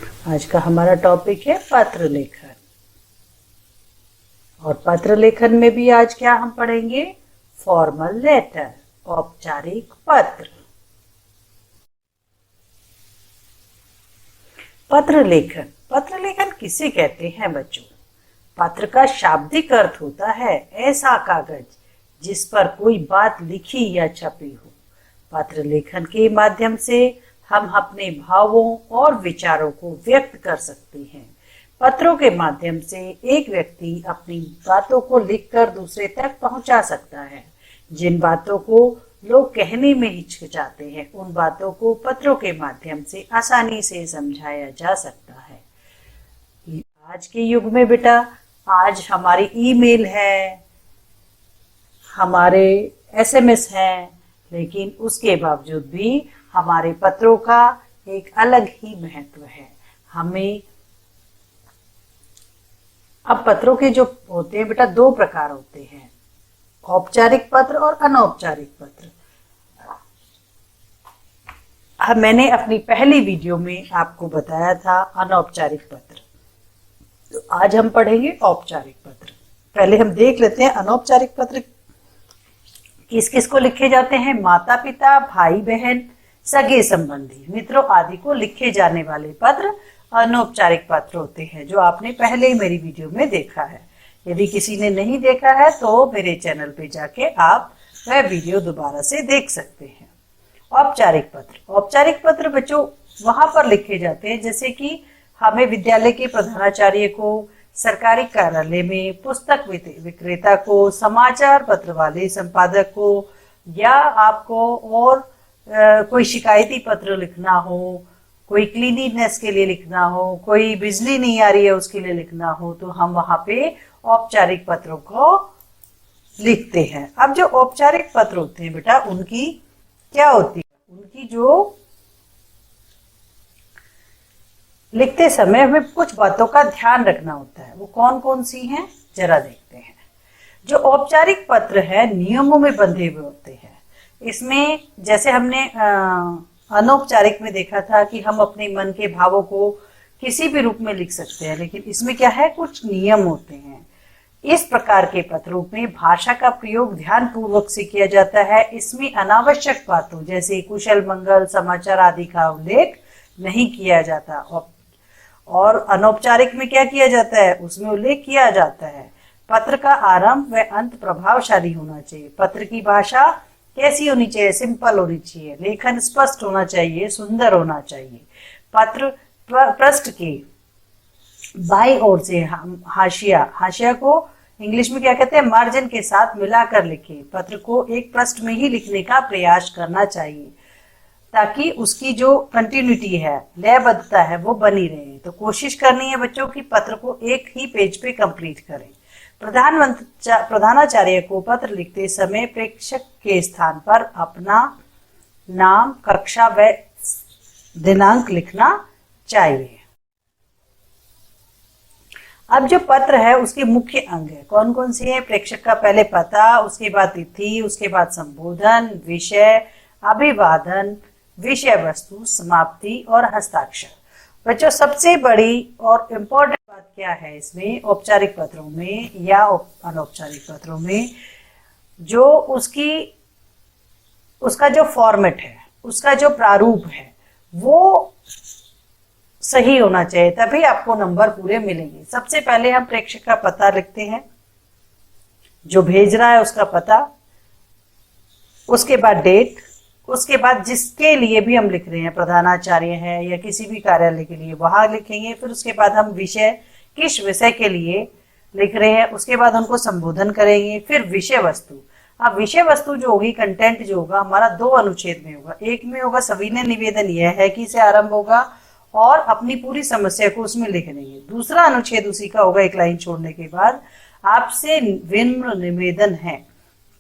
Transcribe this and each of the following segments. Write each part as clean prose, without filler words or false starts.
आज का हमारा टॉपिक है पत्र लेखन। और पत्र लेखन में भी आज क्या हम पढ़ेंगे? फॉर्मल लेटर, औपचारिक पत्र। पत्र लेखन किसे कहते हैं बच्चों? पत्र का शाब्दिक अर्थ होता है ऐसा कागज जिस पर कोई बात लिखी या छपी हो। पत्र लेखन के माध्यम से हम अपने भावों और विचारों को व्यक्त कर सकते हैं। पत्रों के माध्यम से एक व्यक्ति अपनी बातों को लिखकर दूसरे तक पहुंचा सकता है। जिन बातों को लोग कहने में हिचकिचाते हैं, उन बातों को पत्रों के माध्यम से आसानी से समझाया जा सकता है। आज के युग में बेटा, आज हमारी ईमेल है, हमारे एसएमएस हैं, लेकिन उसके बावजूद भी हमारे पत्रों का एक अलग ही महत्व है। हमें अब पत्रों के जो होते हैं बेटा, दो प्रकार होते हैं, औपचारिक पत्र और अनौपचारिक पत्र। मैंने अपनी पहली वीडियो में आपको बताया था अनौपचारिक पत्र, तो आज हम पढ़ेंगे औपचारिक पत्र। पहले हम देख लेते हैं अनौपचारिक पत्र किस किस को लिखे जाते हैं। माता पिता, भाई बहन, सगे संबंधी, मित्रों आदि को लिखे जाने वाले पत्र अनौपचारिक पत्र होते हैं, जो आपने पहले ही मेरी वीडियो में देखा है। यदि किसी ने नहीं देखा है तो मेरे चैनल पे जाके आप वह वीडियो दोबारा से देख सकते हैं। औपचारिक पत्र बच्चों वहां पर लिखे जाते हैं जैसे कि हमें विद्यालय के प्रधानाचार्य को, सरकारी कार्यालय में पुस्तक विक्रेता को, समाचार पत्र वाले संपादक को, या आपको और कोई शिकायती पत्र लिखना हो, कोई क्लीनिनेस के लिए लिखना हो, कोई बिजली नहीं आ रही है उसके लिए लिखना हो, तो हम वहां पे औपचारिक पत्रों को लिखते हैं। अब जो औपचारिक पत्र होते हैं बेटा, उनकी क्या होती है? उनकी जो लिखते समय हमें कुछ बातों का ध्यान रखना होता है। वो कौन कौन सी हैं, जरा देखते हैं। जो औपचारिक पत्र है नियमों में बंधे हुए होते हैं। इसमें जैसे हमने अनौपचारिक में देखा था कि हम अपने मन के भावों को किसी भी रूप में लिख सकते हैं, लेकिन इसमें क्या है, कुछ नियम होते हैं। इस प्रकार के पत्रों में भाषा का प्रयोग ध्यान पूर्वक से किया जाता है। इसमें अनावश्यक बातों जैसे कुशल मंगल, समाचार आदि का उल्लेख नहीं किया जाता। और अनौपचारिक में क्या किया जाता है, उसमें उल्लेख किया जाता है। पत्र का आरंभ व अंत प्रभावशाली होना चाहिए। पत्र की भाषा कैसी होनी चाहिए? सिंपल होनी चाहिए। लेखन स्पष्ट होना चाहिए, सुंदर होना चाहिए। पत्र पृष्ठ के बाईं ओर से हाशिया को इंग्लिश में क्या कहते हैं, मार्जिन के साथ मिलाकर लिखें। पत्र को एक पृष्ठ में ही लिखने का प्रयास करना चाहिए ताकि उसकी जो कंटिन्यूटी है, लयबद्धता है, वो बनी रहे। तो कोशिश करनी है बच्चों की पत्र को एक ही पेज पे कंप्लीट करें। प्रधानाचार्य को पत्र लिखते समय प्रेषक के स्थान पर अपना नाम, कक्षा व दिनांक लिखना चाहिए। अब जो पत्र है उसके मुख्य अंग है, कौन कौन सी है? प्रेषक का पहले पता, उसके बाद तिथि, उसके बाद संबोधन, विषय, अभिवादन, विषय वस्तु, समाप्ति और हस्ताक्षर। बच्चों सबसे बड़ी और इम्पोर्टेंट बात क्या है इसमें, औपचारिक पत्रों में या अनौपचारिक पत्रों में, जो उसका जो फॉर्मेट है, उसका जो प्रारूप है, वो सही होना चाहिए, तभी आपको नंबर पूरे मिलेंगे। सबसे पहले हम प्रेषक का पता लिखते हैं, जो भेज रहा है उसका पता, उसके बाद डेट, उसके बाद जिसके लिए भी हम लिख रहे हैं, प्रधानाचार्य है या किसी भी कार्यालय के लिए, वहां लिखेंगे। फिर उसके बाद हम विषय, किस विषय के लिए लिख रहे हैं, उसके बाद उनको संबोधन करेंगे। फिर विषय वस्तु। अब विषय वस्तु जो होगी, कंटेंट जो होगा हमारा, दो अनुच्छेद में होगा। एक में होगा सविनय निवेदन यह है कि से आरंभ होगा और अपनी पूरी समस्या को उसमें लिख देंगे। दूसरा अनुच्छेद उसी का होगा, एक लाइन छोड़ने के बाद, आपसे विनम्र निवेदन है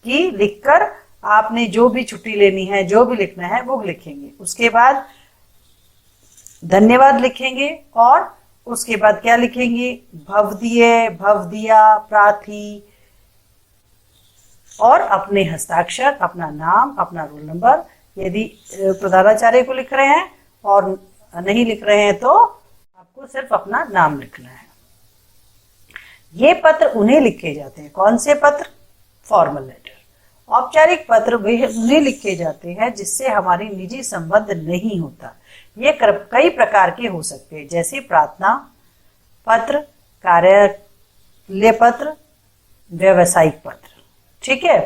कि लिखकर आपने जो भी छुट्टी लेनी है, जो भी लिखना है वो लिखेंगे। उसके बाद धन्यवाद लिखेंगे और उसके बाद क्या लिखेंगे, भवदीय, भवदिया, प्रार्थी और अपने हस्ताक्षर, अपना नाम, अपना रोल नंबर। यदि प्रधानाचार्य को लिख रहे हैं और नहीं लिख रहे हैं तो सिर्फ अपना नाम लिखना है। ये पत्र उन्हें लिखे जाते हैं, कौन से पत्र? Formal letter. औपचारिक पत्र वे उन्हें लिखे जाते हैं जिससे हमारी निजी संबंध नहीं होता। ये कई प्रकार के हो सकते हैं, जैसे प्रार्थना पत्र, कार्यालय पत्र, व्यावसायिक पत्र। ठीक है।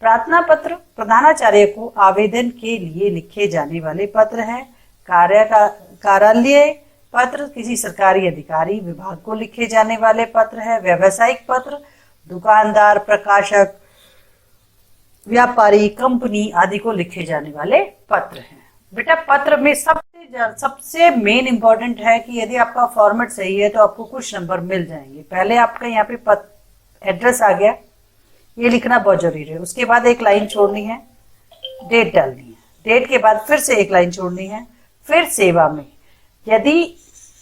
प्रार्थना पत्र प्रधानाचार्य को आवेदन के लिए लिखे जाने वाले पत्र हैं। कार्यालय पत्र किसी सरकारी अधिकारी विभाग को लिखे जाने वाले पत्र है। व्यावसायिक पत्र दुकानदार, प्रकाशक, व्यापारी, कंपनी आदि को लिखे जाने वाले पत्र हैं। बेटा पत्र में सबसे मेन इंपॉर्टेंट है कि यदि आपका फॉर्मेट सही है तो आपको कुछ नंबर मिल जाएंगे। पहले आपका यहाँ पे एड्रेस आ गया, ये लिखना बहुत जरूरी है। उसके बाद एक लाइन छोड़नी है, डेट डालनी है। डेट के बाद फिर से एक लाइन छोड़नी है। फिर सेवा में यदि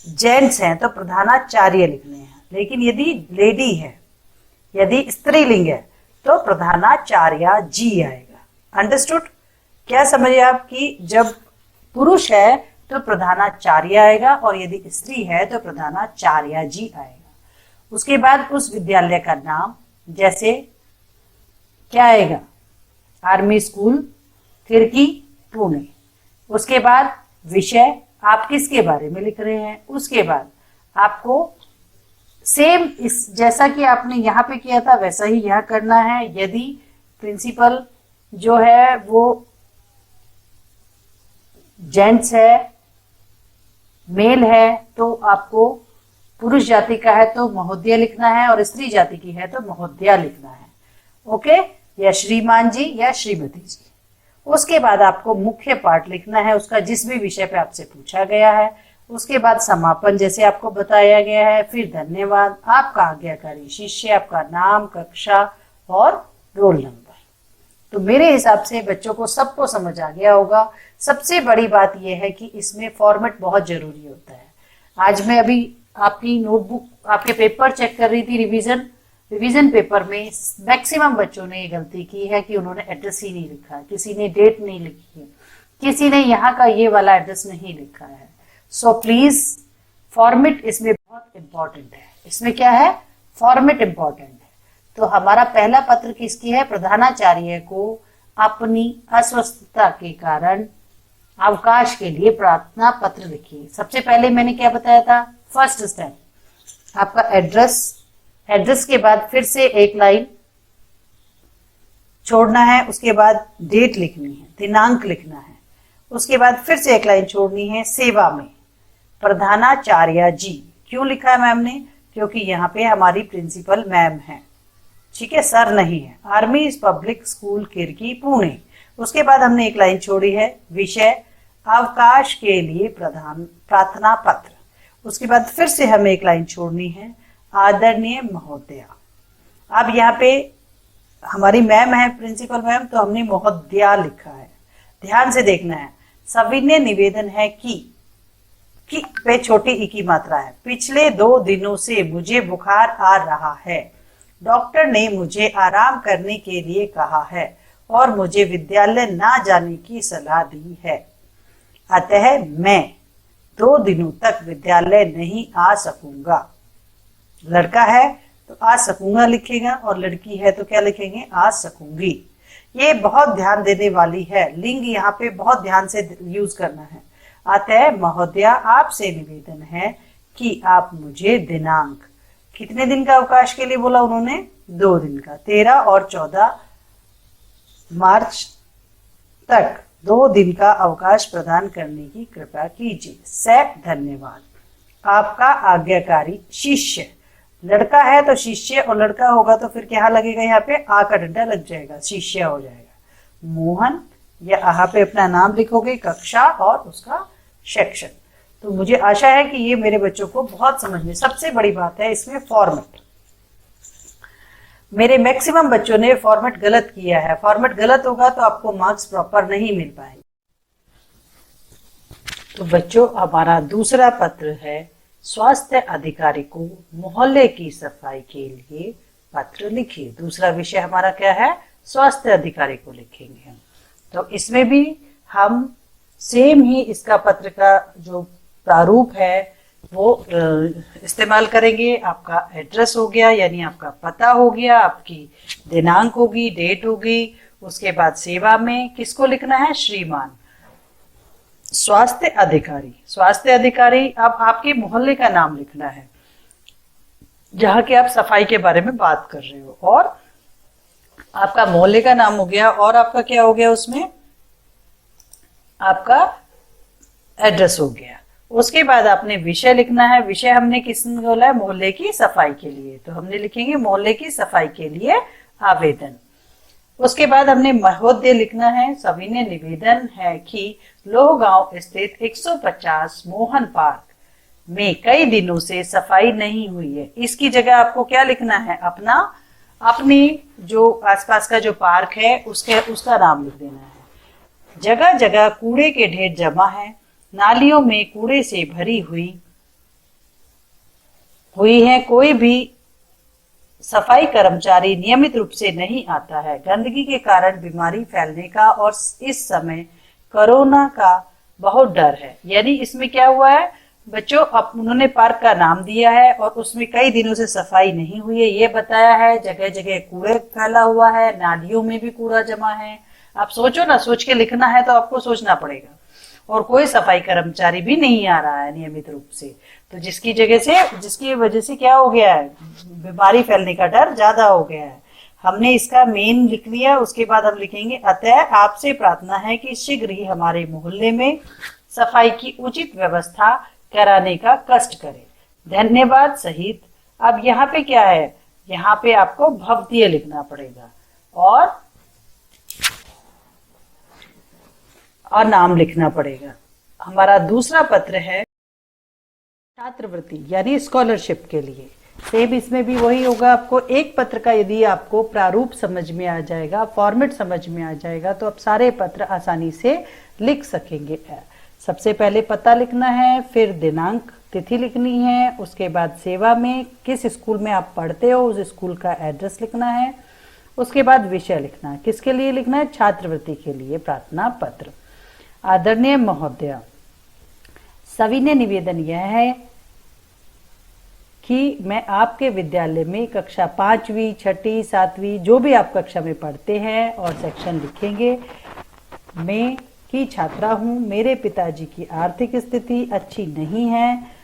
जेंट्स हैं तो प्रधानाचार्य लिखने हैं, लेकिन यदि लेडी है, यदि स्त्रीलिंग है तो प्रधानाचार्य जी आएगा। अंडरस्टूड? क्या समझे आप कि जब पुरुष है तो प्रधानाचार्य आएगा और यदि स्त्री है तो प्रधानाचार्य जी आएगा। उसके बाद उस विद्यालय का नाम, जैसे क्या आएगा? आर्मी स्कूल खिड़की पुणे। उसके बाद विषय, आप किसके बारे में लिख रहे हैं। उसके बाद आपको सेम इस जैसा कि आपने यहाँ पे किया था वैसा ही यहाँ करना है। यदि प्रिंसिपल जो है वो जेंट्स है, मेल है, तो आपको पुरुष जाति का है तो महोदय लिखना है और स्त्री जाति की है तो महोदया लिखना है। ओके, या श्रीमान जी या श्रीमती जी। उसके बाद आपको मुख्य पाठ लिखना है उसका, जिस भी विषय पे आपसे पूछा गया है। उसके बाद समापन जैसे आपको बताया गया है। फिर धन्यवाद, आपका आज्ञाकारी शिष्य, आपका नाम, कक्षा और रोल नंबर। तो मेरे हिसाब से बच्चों को सबको समझ आ गया होगा। सबसे बड़ी बात यह है कि इसमें फॉर्मेट बहुत जरूरी होता है। आज मैं अभी आपकी नोटबुक, आपके पेपर चेक कर रही थी, रिवीजन पेपर में मैक्सिमम बच्चों ने ये गलती की है कि उन्होंने एड्रेस ही नहीं लिखा है, किसी ने डेट नहीं लिखी है, किसी ने यहाँ का ये वाला एड्रेस नहीं लिखा है। सो प्लीज फॉर्मेट इसमें बहुत इंपॉर्टेंट है। इसमें क्या है? फॉर्मेट इंपॉर्टेंट है। तो हमारा पहला पत्र किसकी है? प्रधानाचार्य को अपनी अस्वस्थता के कारण अवकाश के लिए प्रार्थना पत्र लिखिए। सबसे पहले मैंने क्या बताया था? फर्स्ट स्टेप आपका एड्रेस के बाद फिर से एक लाइन छोड़ना है। उसके बाद डेट लिखनी है, दिनांक लिखना है। उसके बाद फिर से एक लाइन छोड़नी है। सेवा में प्रधानाचार्य जी क्यों लिखा है मैम ने? क्योंकि यहाँ पे हमारी प्रिंसिपल मैम है, ठीक है, सर नहीं है। आर्मी पब्लिक स्कूल खिड़की पुणे। उसके बाद हमने एक लाइन छोड़ी है, विषय अवकाश के लिए प्रार्थना पत्र। उसके बाद फिर से हमें एक लाइन छोड़नी है, आदरणीय महोदया। अब यहाँ पे हमारी मैम है प्रिंसिपल मैम, तो हमने महोदया लिखा है। ध्यान से देखना है। सविनय निवेदन है कि पे छोटी ई की मात्रा है। पिछले 2 दिनों से मुझे बुखार आ रहा है। डॉक्टर ने मुझे आराम करने के लिए कहा है और मुझे विद्यालय ना जाने की सलाह दी है। अतः मैं 2 दिनों तक विद्यालय नहीं आ सकूंगा। लड़का है तो आ सकूंगा लिखेगा और लड़की है तो क्या लिखेंगे? आ सकूंगी। ये बहुत ध्यान देने वाली है। लिंग यहाँ पे बहुत ध्यान से यूज करना है। अतः महोदया आपसे निवेदन है कि आप मुझे दिनांक, कितने दिन का अवकाश के लिए बोला उन्होंने? 2 दिन का, 13 और 14 मार्च तक 2 दिन का अवकाश प्रदान करने की कृपा कीजिए। धन्यवाद, आपका आज्ञाकारी शिष्य। लड़का है तो शिष्य और लड़का होगा तो फिर क्या लगेगा? यहाँ पे आ का डंडा लग जाएगा, शिष्य हो जाएगा। मोहन, या यहाँ पे अपना नाम लिखोगे, कक्षा और उसका सेक्शन। तो मुझे आशा है कि ये मेरे बच्चों को बहुत समझ में। सबसे बड़ी बात है इसमें फॉर्मेट। मेरे मैक्सिमम बच्चों ने फॉर्मेट गलत किया है। फॉर्मेट गलत होगा तो आपको मार्क्स प्रॉपर नहीं मिल पाएंगे। तो बच्चों हमारा दूसरा पत्र है, स्वास्थ्य अधिकारी को मोहल्ले की सफाई के लिए पत्र लिखिए। दूसरा विषय हमारा क्या है? स्वास्थ्य अधिकारी को लिखेंगे हम। तो इसमें भी हम सेम ही इसका पत्र का जो प्रारूप है वो इस्तेमाल करेंगे। आपका एड्रेस हो गया, यानी आपका पता हो गया, आपकी दिनांक होगी, डेट होगी। उसके बाद सेवा में किसको लिखना है? श्रीमान। स्वास्थ्य अधिकारी, स्वास्थ्य अधिकारी, अब आपके मोहल्ले का नाम लिखना है जहां के आप सफाई के बारे में बात कर रहे हो, और आपका मोहल्ले का नाम हो गया, और आपका क्या हो गया उसमें? आपका एड्रेस हो गया। उसके बाद आपने विषय लिखना है। विषय हमने किसने बोला है? मोहल्ले की सफाई के लिए, तो हमने लिखेंगे मोहल्ले की सफाई के लिए आवेदन। उसके बाद हमने महोदय लिखना है। सविनय निवेदन है कि लोहगांव स्थित 150 मोहन पार्क में कई दिनों से सफाई नहीं हुई है। इसकी जगह आपको क्या लिखना है? अपनी जो आसपास का जो पार्क है उसका नाम लिख देना है। जगह जगह कूड़े के ढेर जमा है, नालियों में कूड़े से भरी हुई है, कोई भी सफाई कर्मचारी नियमित रूप से नहीं आता है। गंदगी के कारण बीमारी फैलने का और इस समय कोरोना का बहुत डर है। यानी इसमें क्या हुआ है बच्चों, अब उन्होंने पार्क का नाम दिया है और उसमें कई दिनों से सफाई नहीं हुई है, ये बताया है। जगह जगह कूड़े फैला हुआ है, नालियों में भी कूड़ा जमा है। आप सोचो ना, सोच के लिखना है तो आपको सोचना पड़ेगा। और कोई सफाई कर्मचारी भी नहीं आ रहा है नियमित रूप से, तो जिसकी वजह से क्या हो गया है? बीमारी फैलने का डर ज्यादा हो गया है। हमने इसका मेन लिख लिया। उसके बाद हम लिखेंगे, अतः आपसे प्रार्थना है कि शीघ्र ही हमारे मोहल्ले में सफाई की उचित व्यवस्था कराने का कष्ट करें। धन्यवाद सहित। अब यहाँ पे क्या है? यहाँ पे आपको भवदीय लिखना पड़ेगा और नाम लिखना पड़ेगा। हमारा दूसरा पत्र है छात्रवृत्ति यानी स्कॉलरशिप के लिए। सेम इसमें भी वही होगा। आपको एक पत्र का यदि आपको प्रारूप समझ में आ जाएगा, फॉर्मेट समझ में आ जाएगा, तो आप सारे पत्र आसानी से लिख सकेंगे। सबसे पहले पता लिखना है, फिर दिनांक तिथि लिखनी है, उसके बाद सेवा में किस स्कूल में आप पढ़ते हो उस स्कूल का एड्रेस लिखना है, उसके बाद विषय लिखना है। किसके लिए लिखना है? छात्रवृत्ति के लिए प्रार्थना पत्र। आदरणीय महोदय, सविनय निवेदन यह है कि मैं आपके विद्यालय में कक्षा 5वीं, 6ठी, 7वीं जो भी आप कक्षा में पढ़ते हैं और सेक्शन लिखेंगे, मैं की छात्रा हूँ। मेरे पिताजी की आर्थिक स्थिति अच्छी नहीं है,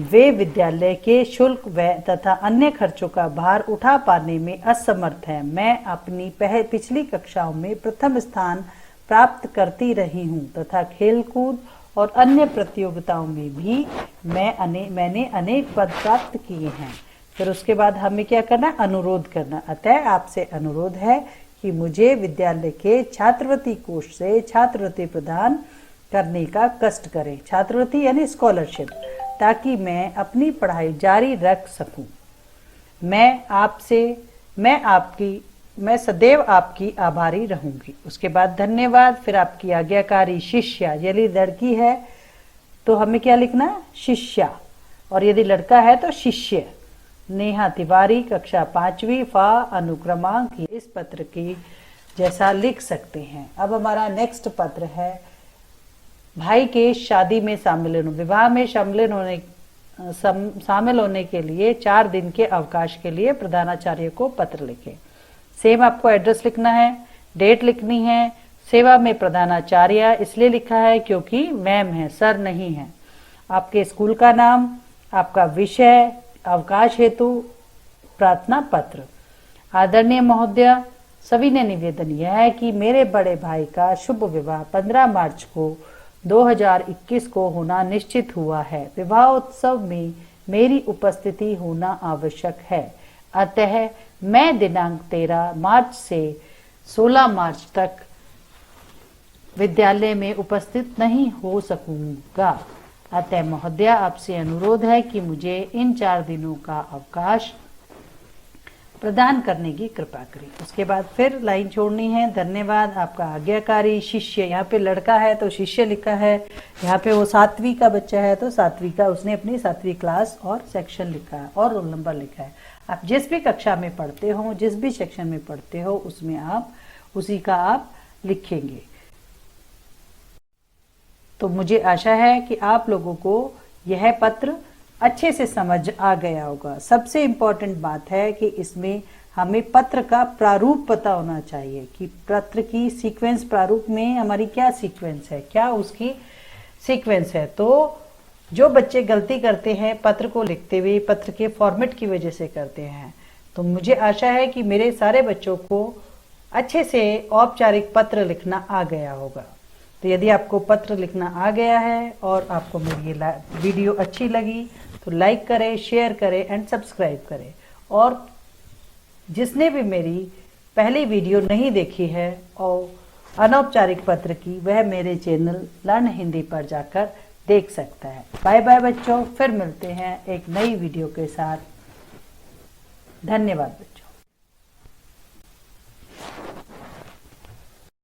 वे विद्यालय के शुल्क व्यय तथा अन्य खर्चों का भार उठा पाने में असमर्थ हैं। मैं अपनी पिछली कक्षाओं में प्रथम स्थान प्राप्त करती रही हूँ तथा खेलकूद और अन्य प्रतियोगिताओं में भी मैंने अनेक पद प्राप्त किए हैं। फिर उसके बाद हमें क्या करना? अनुरोध करना। अतः आपसे अनुरोध है कि मुझे विद्यालय के छात्रवृत्ति कोष से छात्रवृत्ति प्रदान करने का कष्ट करें। छात्रवृत्ति यानी स्कॉलरशिप, ताकि मैं अपनी पढ़ाई जारी रख सकूं। मैं सदैव आपकी आभारी रहूंगी। उसके बाद धन्यवाद, फिर आपकी आज्ञाकारी शिष्या। यदि लड़की है तो हमें क्या लिखना है? शिष्या, और यदि लड़का है तो शिष्य। नेहा तिवारी, कक्षा 5वीं, फा अनुक्रमांक। इस पत्र की जैसा लिख सकते हैं। अब हमारा नेक्स्ट पत्र है भाई के शादी में विवाह में शामिल होने के लिए 4 दिन के अवकाश के लिए प्रधानाचार्य को पत्र लिखें। सेम आपको एड्रेस लिखना है, डेट लिखनी है। सेवा में प्रधानाचार्य इसलिए लिखा है क्योंकि मैम है, सर नहीं है। आपके स्कूल का नाम, आपका विषय, अवकाश हेतु प्रार्थना पत्र। आदरणीय महोदय, सविनय निवेदन यह है कि मेरे बड़े भाई का शुभ विवाह 15 मार्च को 2021 को होना निश्चित हुआ है। विवाह उत्सव में मेरी उपस्थिति होना आवश्यक है। अतः मैं दिनांक 13 मार्च से 16 मार्च तक विद्यालय में उपस्थित नहीं हो सकूंगा। अतः महोदय, आपसे अनुरोध है कि मुझे इन 4 दिनों का अवकाश प्रदान करने की कृपा करें। उसके बाद फिर लाइन छोड़नी है। धन्यवाद, आपका आज्ञाकारी शिष्य। यहाँ पे लड़का है तो शिष्य लिखा है, यहाँ पे वो 7वीं का बच्चा है तो 7वीं का, उसने अपनी 7वीं क्लास और सेक्शन लिखा है और रोल नंबर लिखा है। आप जिस भी कक्षा में पढ़ते हो, जिस भी सेक्शन में पढ़ते हो, उसमें आप उसी का आप लिखेंगे। तो मुझे आशा है कि आप लोगों को यह पत्र अच्छे से समझ आ गया होगा। सबसे इम्पोर्टेंट बात है कि इसमें हमें पत्र का प्रारूप पता होना चाहिए कि पत्र की सीक्वेंस, प्रारूप में हमारी क्या सीक्वेंस है, क्या उसकी सीक्वेंस है। तो जो बच्चे गलती करते हैं पत्र को लिखते हुए, पत्र के फॉर्मेट की वजह से करते हैं, तो मुझे आशा है कि मेरे सारे बच्चों को अच्छे से औपचारिक पत्र लिखना आ गया होगा। तो यदि आपको पत्र लिखना आ गया है और आपको मेरी ये वीडियो अच्छी लगी तो लाइक करें, शेयर करें एंड सब्सक्राइब करें। और जिसने भी मेरी पहली वीडियो नहीं देखी है और अनौपचारिक पत्र की, वह मेरे चैनल लर्न हिंदी पर जाकर देख सकता है। बाय बाय बच्चों, फिर मिलते हैं एक नई वीडियो के साथ। धन्यवाद बच्चों।